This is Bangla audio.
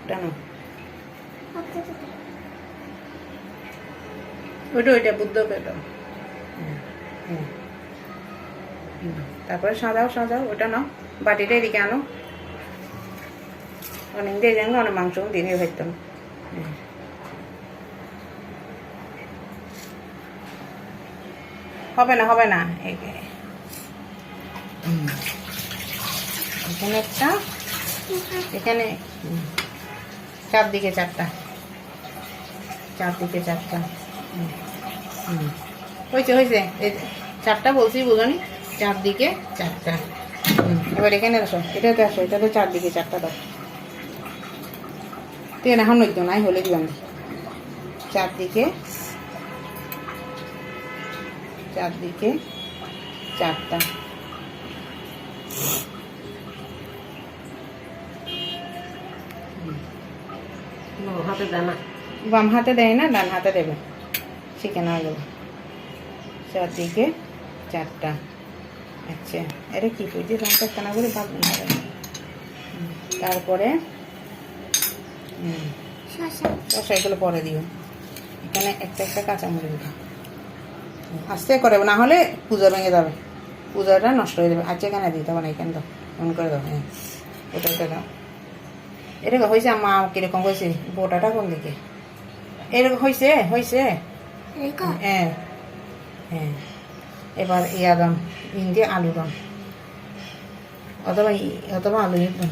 ওটা না, ওইটা ওইটা বুদ্ধ পেটা। তারপরে সাজাও সাজাও, ওটা নাও, বাটিটা এদিকে আনো। অনেক দিয়ে যান, অনেক মাংস দিয়ে ভাবতাম। হবে না হবে না, এখানে একটা, এখানে চারদিকে চারটা, চারদিকে চারটা। হয়েছে হয়েছে, চারটা বলছি বুঝনি, চারদিকে চারটা। এবার এখানে আসো, এটাতে আসো, এটাতে চারদিকে চারটা দাও। তেল এখন নইতো নাই হলে দিবান, চারদিকে চারদিকে চারটা। হাতে দানা, বাম হাতে দেয় না, ডান হাতে দেবে, শিখে নেওয়া গেল। চারদিকে চারটা। আচ্ছা, এটা কি বুঝি লঙ্কা টানা করে ভাগ না। তারপরে শসা, এগুলো পরে দিও। এখানে একটা একটা কাঁচামরিচ দিও, আস্তে করে, না হলে পূজা ভেঙে যাবে, পূজাটা নষ্ট হয়ে যাবে। আচ্ছা, এখানে দিতে হবে না, এখানে দাও, এমন করে দাও। হ্যাঁ, ওটা দাও। এরকম হয়েছে, মা কিরকম হয়েছে, বোটাটা কোন দিকে এরকম হয়েছে, হয়েছে। হ্যাঁ হ্যাঁ, এবার ইয়া দাম, ইন্ডিয়া আলু দাম, অথবা আলু দাম।